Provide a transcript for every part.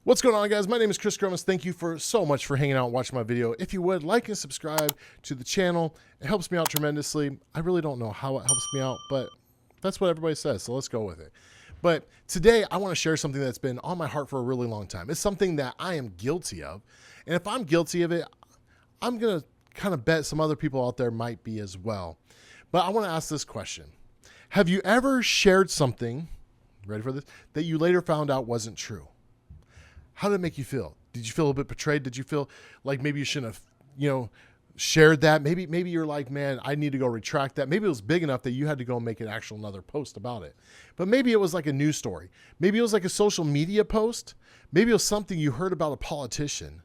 What's going on, guys? My name is Chris Gromas. Thank you so much for hanging out and watching my video. If you would, like and subscribe to the channel. It helps me out tremendously. I really don't know how it helps me out, but that's what everybody says, so let's go with it. But today, I want to share something that's been on my heart for a really long time. It's something that I am guilty of, and if I'm guilty of it, I'm going to kind of bet some other people out there might be as well. But I want to ask this question. Have you ever shared something, ready for this, that you later found out wasn't true? How did it make you feel? Did you feel a bit betrayed? Did you feel like maybe you shouldn't have, shared that? Maybe you're like, man, I need to go retract that. Maybe it was big enough that you had to go make an actual another post about it. But maybe it was like a news story. Maybe it was like a social media post. Maybe it was something you heard about a politician.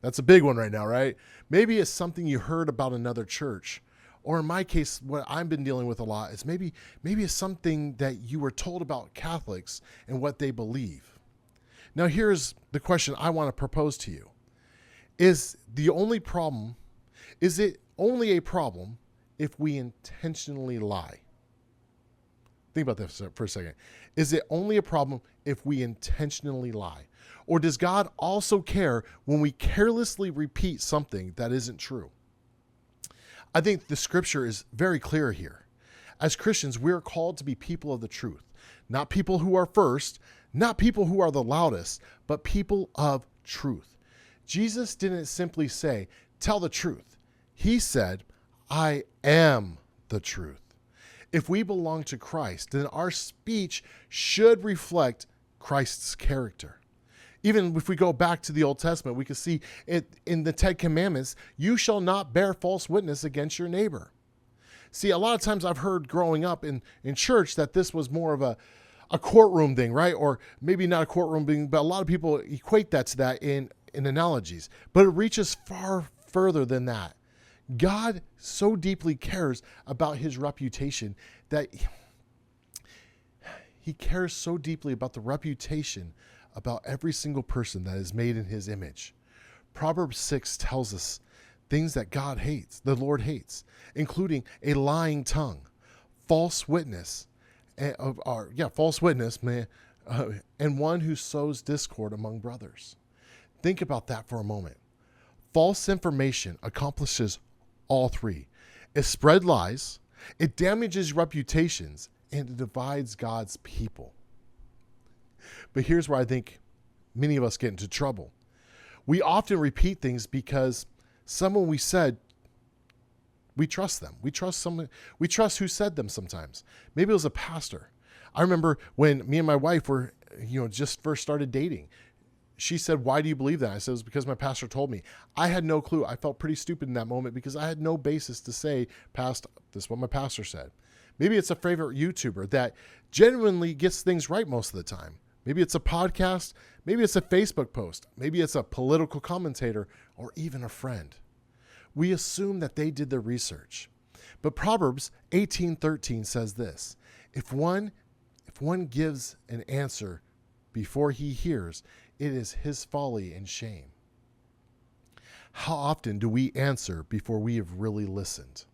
That's a big one right now, right? Maybe it's something you heard about another church. Or in my case, what I've been dealing with a lot is maybe it's something that you were told about Catholics and what they believe. Now, here's the question I want to propose to you. Is it only a problem if we intentionally lie? Think about this for a second. Is it only a problem if we intentionally lie? Or does God also care when we carelessly repeat something that isn't true? I think the scripture is very clear here. As Christians, we are called to be people of the truth, not people who are first, not people who are the loudest, but people of truth. Jesus didn't simply say, tell the truth. He said, I am the truth. If we belong to Christ, then our speech should reflect Christ's character. Even if we go back to the Old Testament, we can see it in the Ten Commandments, you shall not bear false witness against your neighbor. See, a lot of times I've heard growing up in church that this was more of a courtroom thing, right? Or maybe not a courtroom thing, but a lot of people equate that to that in analogies. But it reaches far further than that. God so deeply cares about his reputation that he cares so deeply about the reputation about every single person that is made in his image. Proverbs 6 tells us things that God hates, the Lord hates, including a lying tongue, false witness, and one who sows discord among brothers. Think about that for a moment. False information accomplishes all three. It spreads lies, it damages reputations, and it divides God's people. But here's where I think many of us get into trouble. We often repeat things because someone we said, we trust them. We trust who said them sometimes. Maybe it was a pastor. I remember when me and my wife were, just first started dating. She said, why do you believe that? I said, it was because my pastor told me. I had no clue. I felt pretty stupid in that moment because I had no basis to say, this is what my pastor said. Maybe it's a favorite YouTuber that genuinely gets things right most of the time. Maybe it's a podcast. Maybe it's a Facebook post. Maybe it's a political commentator or even a friend. We assume that they did their research. But Proverbs 18:13 says this, if one gives an answer before he hears, it is his folly and shame. How often do we answer before we have really listened?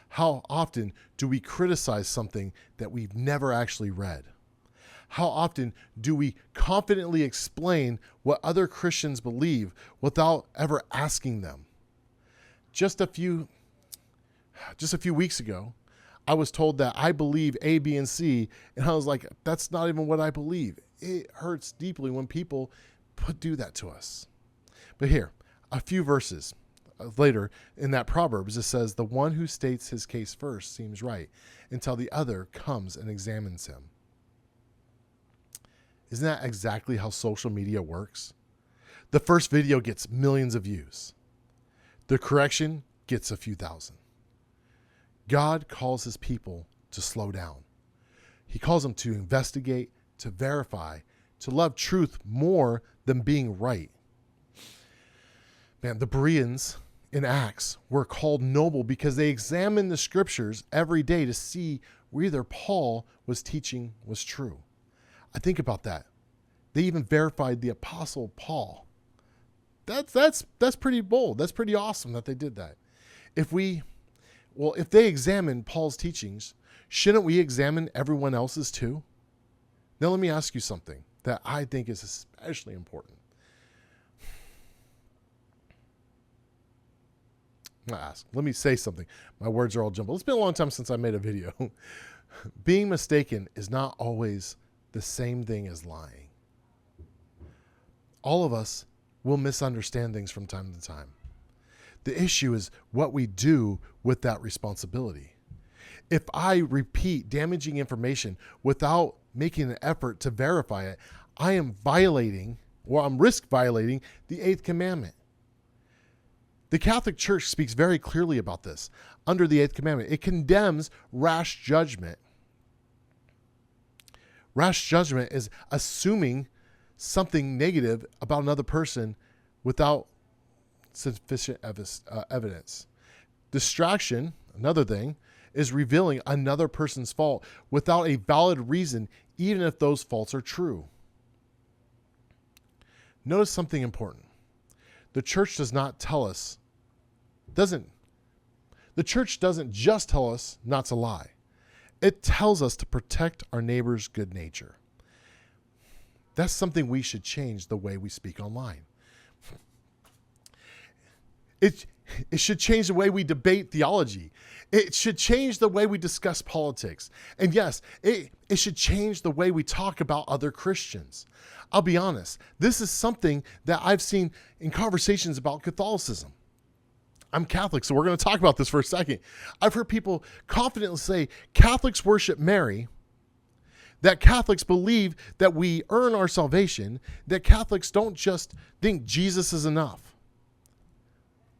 How often do we criticize something that we've never actually read? How often do we confidently explain what other Christians believe without ever asking them? Just a few weeks ago, I was told that I believe A, B, and C, and I was like, that's not even what I believe. It hurts deeply when people do that to us. But here, a few verses later in that Proverbs, it says, the one who states his case first seems right until the other comes and examines him. Isn't that exactly how social media works? The first video gets millions of views. The correction gets a few thousand. God calls his people to slow down. He calls them to investigate, to verify, to love truth more than being right. Man, the Bereans in Acts were called noble because they examined the scriptures every day to see whether Paul was teaching was true. I think about that. They even verified the apostle Paul. That's pretty bold. That's pretty awesome that they did that. If they examined Paul's teachings, shouldn't we examine everyone else's too? Now let me ask you something. that I think is especially important. Let me say something. My words are all jumbled. It's been a long time since I made a video. Being mistaken is not always the same thing as lying. All of us will misunderstand things from time to time. The issue is what we do with that responsibility. If I repeat damaging information without making an effort to verify it, I am violating, or I'm risk violating, the 8th commandment. The Catholic Church speaks very clearly about this under the 8th commandment. It condemns rash judgment. Rash judgment is assuming something negative about another person without sufficient evidence. Distraction, another thing, is revealing another person's fault without a valid reason, even if those faults are true. Notice something important. The church does not tell us, the church doesn't just tell us not to lie. It tells us to protect our neighbor's good nature. That's something we should change the way we speak online. It should change the way we debate theology. It should change the way we discuss politics. And yes, it should change the way we talk about other Christians. I'll be honest, this is something that I've seen in conversations about Catholicism. I'm Catholic, so we're going to talk about this for a second. I've heard people confidently say Catholics worship Mary, that Catholics believe that we earn our salvation, that Catholics don't just think Jesus is enough.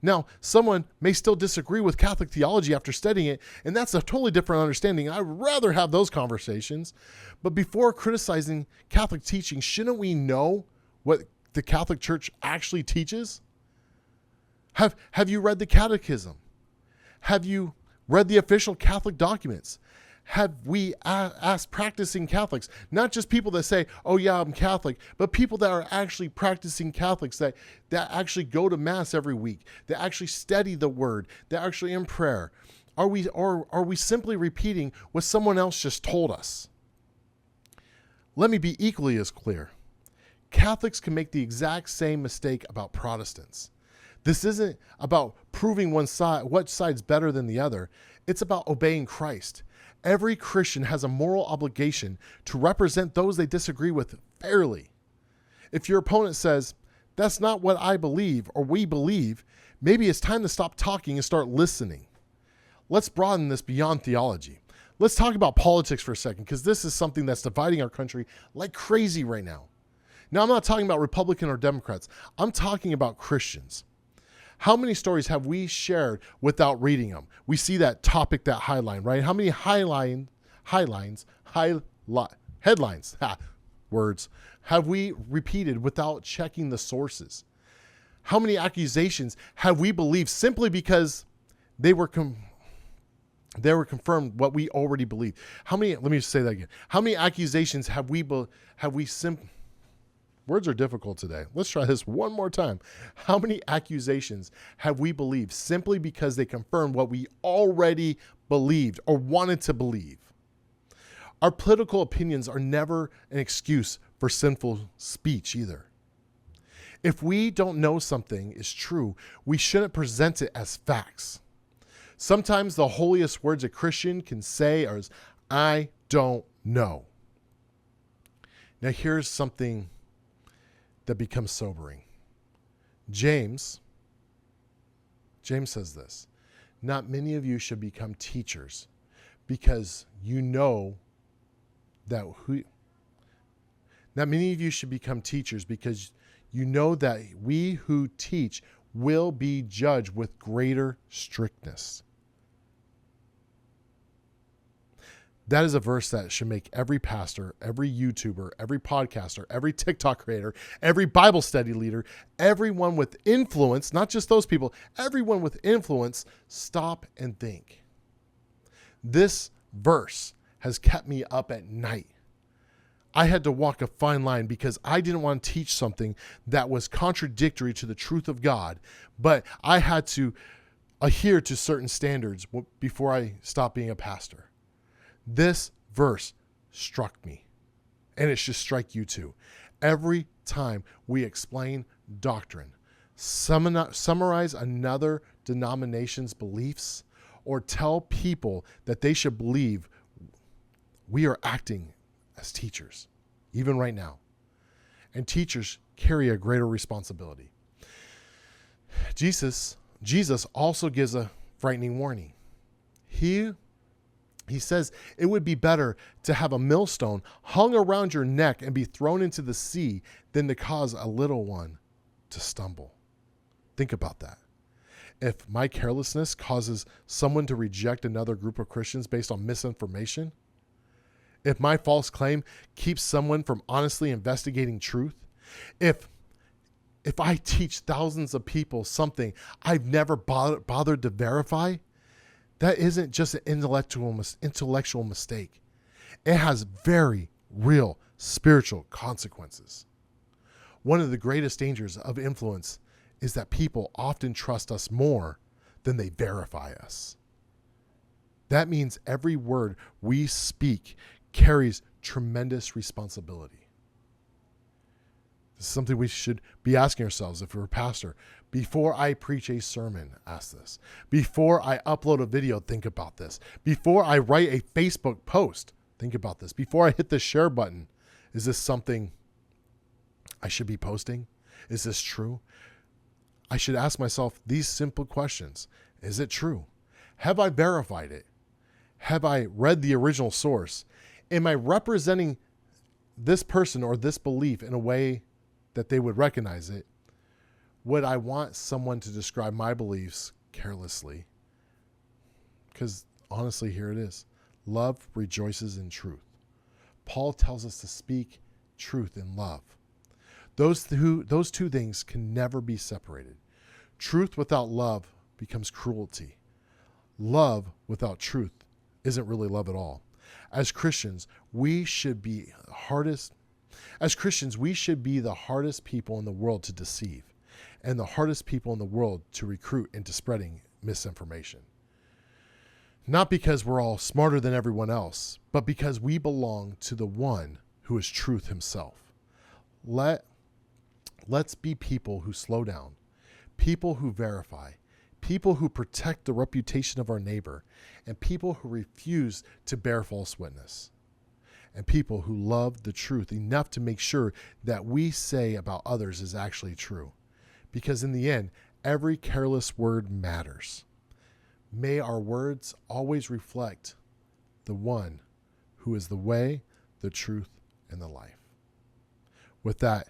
Now, someone may still disagree with Catholic theology after studying it, and that's a totally different understanding. I'd rather have those conversations. But before criticizing Catholic teaching, shouldn't we know what the Catholic Church actually teaches? Have you read the Catechism? Have you read the official Catholic documents? Have we asked practicing Catholics, not just people that say, oh yeah, I'm Catholic, but people that are actually practicing Catholics that actually go to Mass every week, that actually study the Word, that actually in prayer? Are we simply repeating what someone else just told us? Let me be equally as clear. Catholics can make the exact same mistake about Protestants. This isn't about proving one side, what side's better than the other. It's about obeying Christ. Every Christian has a moral obligation to represent those they disagree with fairly. If your opponent says, that's not what I believe or we believe, maybe it's time to stop talking and start listening. Let's broaden this beyond theology. Let's talk about politics for a second, because this is something that's dividing our country like crazy right now. Now, I'm not talking about Republican or Democrats. I'm talking about Christians. How many stories have we shared without reading them? We see that topic, that highline, right? How many headlines have we repeated without checking the sources? How many accusations have we believed simply because they were confirmed what we already believed? Let me say that again. How many accusations have we words are difficult today. Let's try this one more time. How many accusations have we believed simply because they confirmed what we already believed or wanted to believe? Our political opinions are never an excuse for sinful speech either. If we don't know something is true, we shouldn't present it as facts. Sometimes the holiest words a Christian can say are, I don't know. Now here's something that becomes sobering. James says this, not many of you should become teachers because you know that not many of you should become teachers because you know that we who teach will be judged with greater strictness. That is a verse that should make every pastor, every YouTuber, every podcaster, every TikTok creator, every Bible study leader, everyone with influence, not just those people, everyone with influence, stop and think. This verse has kept me up at night. I had to walk a fine line because I didn't want to teach something that was contradictory to the truth of God, but I had to adhere to certain standards before I stopped being a pastor. This verse struck me And it should strike you too. Every time we explain doctrine, summarize another denomination's beliefs, or tell people that they should believe, we are acting as teachers, even right now. And teachers carry a greater responsibility. Jesus also gives a frightening warning. He says it would be better to have a millstone hung around your neck and be thrown into the sea than to cause a little one to stumble. Think about that. If my carelessness causes someone to reject another group of Christians based on misinformation, if my false claim keeps someone from honestly investigating truth, if I teach thousands of people something I've never bothered to verify, that isn't just an intellectual mistake. It has very real spiritual consequences. One of the greatest dangers of influence is that people often trust us more than they verify us. That means every word we speak carries tremendous responsibility. This is something we should be asking ourselves if we're a pastor. Before I preach a sermon, ask this. Before I upload a video, think about this. Before I write a Facebook post, think about this. Before I hit the share button, is this something I should be posting? Is this true? I should ask myself these simple questions. Is it true? Have I verified it? Have I read the original source? Am I representing this person or this belief in a way that they would recognize it? Would I want someone to describe my beliefs carelessly? Because honestly, here it is. Love rejoices in truth. Paul tells us to speak truth in love. Those two things can never be separated. Truth without love becomes cruelty. Love without truth isn't really love at all. As Christians, we should be the hardest people in the world to deceive, and the hardest people in the world to recruit into spreading misinformation. Not because we're all smarter than everyone else, but because we belong to the one who is truth himself. Let's be people who slow down, people who verify, people who protect the reputation of our neighbor, and people who refuse to bear false witness, and people who love the truth enough to make sure that we say about others is actually true. Because in the end, every careless word matters. May our words always reflect the one who is the way, the truth, and the life. With that,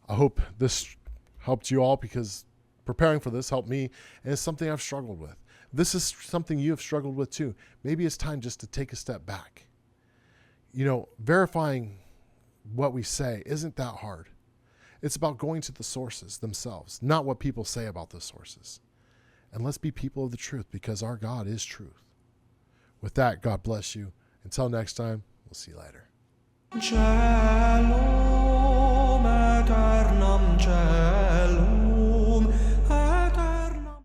I hope this helped you all, because preparing for this helped me, and it's something I've struggled with. This is something you have struggled with too. Maybe it's time just to take a step back. Verifying what we say isn't that hard. It's about going to the sources themselves, not what people say about the sources. And let's be people of the truth, because our God is truth. With that, God bless you. Until next time, we'll see you later. Cielo, eternam cielo.